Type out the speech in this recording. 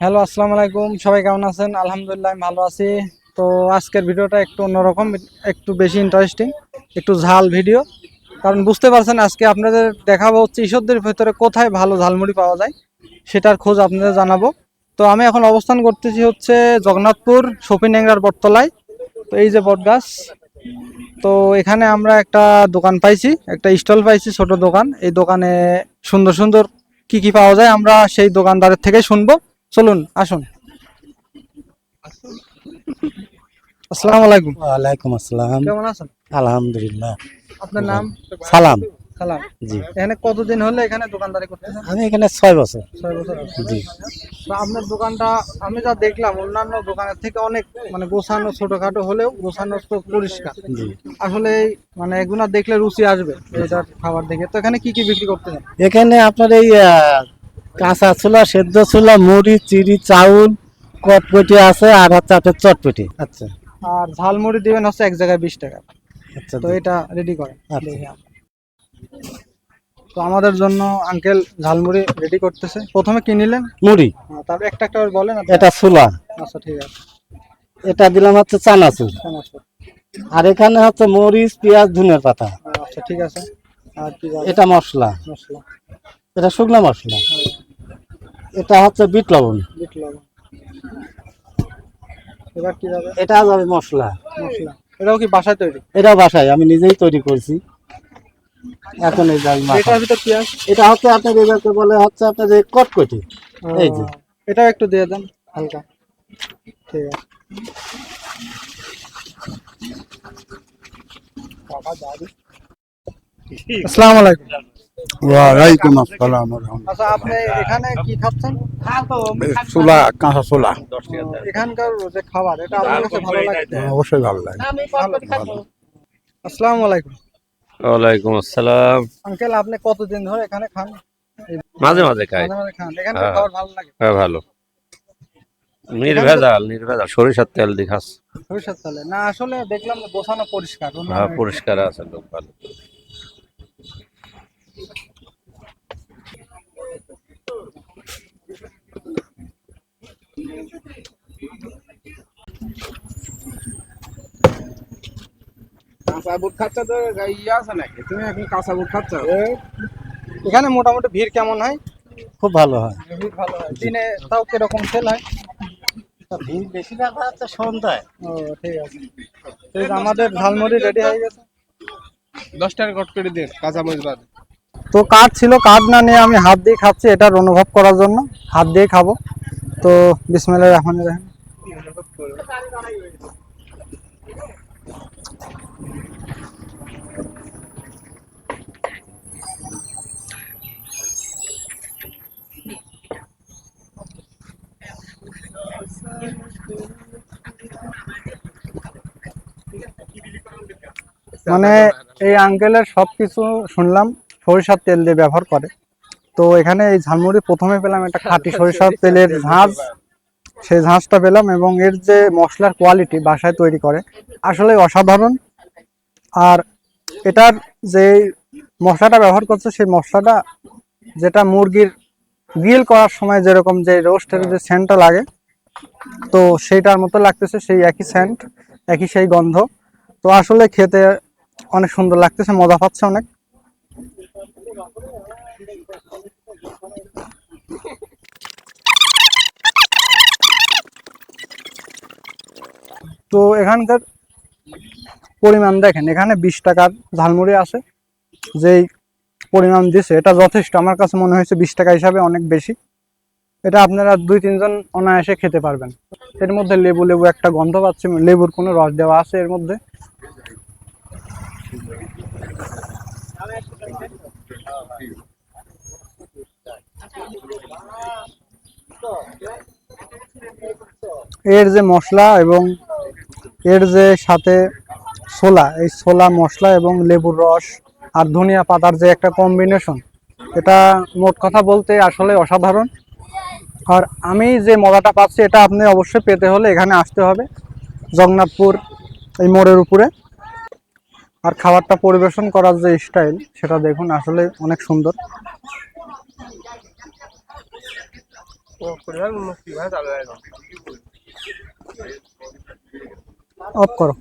Hello, আসসালামু আলাইকুম। সবাই কেমন আছেন? আলহামদুলিল্লাহ আমি ভালো আছি। তো আজকের ভিডিওটা একটু অন্যরকম, একটু বেশি ইন্টারেস্টিং, একটু ঝাল ভিডিও। কারণ বুঝতে পারছেন আজকে আপনাদের দেখাবো হচ্ছে ঈশ্বরদের ভেতরে কোথায় ভালো ঝালমুড়ি পাওয়া যায় সেটার খোঁজ আপনাদের জানাবো। তো আমি এখন অবস্থান করতেছি হচ্ছে জগন্নাথপুর শপিন্যাংরার বটতলায়। তো এই যে বটগাছ, তো এখানে আমরা একটা দোকান পাইছি, একটা স্টল পাইছি, ছোট দোকান। এই দোকানে সুন্দর সুন্দর কি কি পাওয়া যায় আমরা সেই দোকানদারের থেকে শুনবো। চলুন আসুন। আসসালামু আলাইকুম। ওয়ালাইকুম আসসালাম। কেমন আছেন? আলহামদুলিল্লাহ। আপনার নাম? সালাম। সালাম। জি, এখানে কতদিন হলো এখানে দোকানদারি করতেছেন? আমি এখানে 6 বছর। 6 বছর আছে। জি, তো আপনার দোকানটা আমি যা দেখলাম অন্যান্য দোকানের থেকে অনেক মানে গোছানো, ছোটখাটো হলেও গোছানো তো পরিষ্কার। জি। আসলে মানে এগুলা দেখলে রুচি আসবে এটার খাবার দেখে। তো এখানে কি কি বিক্রি করতেছেন? এখানে আপনার এই কাঁচা ছোলা, সেদ্ধ ছোলা, মুড়ি, চিড়ি, চাউল, কটপটি আছে, আর হচ্ছে আপনার চটপটি। আচ্ছা, আর ঝালমুড়ি দিবেন হচ্ছে এক জায়গায় 20 টাকা। আচ্ছা, তো জি। এটা রেডি করেন আচ্ছা। দেখি আমরা। তো আমাদের জন্য আঙ্কেল ঝালমুড়ি রেডি করতেছে। প্রথমে কি নিলেন? মুড়ি, তারপর একটা একটা করে বলেন আপনি। এটা ছোলা, আচ্ছা ঠিক আছে। এটা দিলাম হচ্ছে চানাচুর, সমস্যা। আর এখানে হচ্ছে মরিচ, পেঁয়াজ, ধনিয়ার পাতা। আচ্ছা ঠিক আছে। আর কি যাবে? এটা মশলা, মশলা। এটা শুকনো মশলা, এটা হচ্ছে বিট লবণ, বিট লবণ। এবার কি যাবে? এটা যাবে মশলা। মশলা। এটাও কি বাসায় তৈরি? এটা বাসায় আমি নিজেই তৈরি করছি। এখন এই যাই মাথা, এটার ভিতর পেঁয়াজ। এটা হচ্ছে আপনার এটাকে বলে হচ্ছে আপনার এই কটকটি। এই যে এটাও একটু দিয়ে দেন হালকা। ঠিক আছে। আসসালামু আলাইকুম। ওয়ালাইকুম আসসালাম। আচ্ছা আপনি এখানে কি খাচ্ছেন? ছোলা, কাঁচা ছোলা এখানকার যে খাবার এটা আপনার কাছে ভালো লাগে? অবশ্যই ভালো লাগে। আসসালামু আলাইকুম। ওয়ালাইকুম আসসালাম। আঙ্কেল আপনি কতদিন ধরে এখানে খান? মাঝে মাঝে খাই। মাঝে মাঝে খান? এখানকার হ্যাঁ, খাবার ভালো লাগে? হ্যাঁ ভালো। নির্ভেজাল নির্ভেজাল সরিষার তেল দিয়ে খাস। সরিষার তেলে না, আসলে দেখলাম যে গোছানো পরিষ্কার। হ্যাঁ, পরিষ্কার আছে, লোক ভালো। কাঁচা বুট খাচ্ছ তো ইয়ে আছে নাকি? তুমি এখন কাঁচা বুট খাচ্ছ? এখানে মোটামুটি ভিড় কেমন হয়? খুব ভালো হয়। ভিড় ভালো হয়। দিনে তাও কিরকম সেল হয়? ভিড় বেশি দেখা যাচ্ছে সন্ধ্যায়। ও ঠিক আছে। তো এই যে আমাদের ঝালমুড়ি রেডি হয়ে গেছে। 10 টাকা কট করে দিন কাঁচা মরিচ বাদ। তো কার্ড ছিল, কার্ড না নিয়ে আমি হাত দিয়ে খাচ্ছি এটার অনুভব করার জন্য। হাত দিয়ে খাবো। তো বিসমিল্লাহির রহমানির রহিম। মানে এই আঙ্কেলের সবকিছু শুনলাম সরিষার তেল দিয়ে ব্যবহার করে। তো এখানে এই ঝালমুড়ি প্রথমে পেলাম একটা খাঁটি সরিষার তেলের ঝাঁজ। সেই ঝাঁজটা পেলাম এবং এর যে মশলার কোয়ালিটি বাসায় তৈরি করে আসলে অসাধারণ। আর এটার যে মশলাটা ব্যবহার করছে সেই মশলাটা যেটা মুরগির গ্রিল করার সময় যেরকম যে রোস্টের যে সেন্টটা লাগে, তো সেইটার মতো লাগতেছে, সেই একই সেন্ট, একই সেই গন্ধ। তো আসলে খেতে অনেক সুন্দর লাগতেছে, মজা পাচ্ছে অনেক। তো এখানকার পরিমাণ দেখেন, এখানে 20 টাকার ঝালমুড়ি আছে। যেই পরিমাণ দিছে এটা যথেষ্ট, আমার কাছে মনে হয়েছে 20 টাকা হিসাবে অনেক বেশি। এটা আপনারা 2-3 জন অনায়াসে খেতে পারবেন। এর মধ্যে লেবু লেবু একটা গন্ধ পাচ্ছি, লেবুর কোনো রস দেওয়া আছে এর মধ্যে। এর যে মশলা এবং এর যে সাথে ছোলা, এই ছোলা মশলা এবং লেবুর রস আর ধনিয়া পাতার যে একটা কম্বিনেশন, এটা মোট কথা বলতে আসলে অসাধারণ। আর আমি যে মজাটা পাচ্ছি এটা আপনি অবশ্যই পেতে হলে এখানে আসতে হবে, জগন্নাথপুর এই মোড়ের উপরে। আর খাবারটা পরিবেশন করার যে স্টাইল সেটা দেখুন, আসলে অনেক সুন্দর। অফ করো।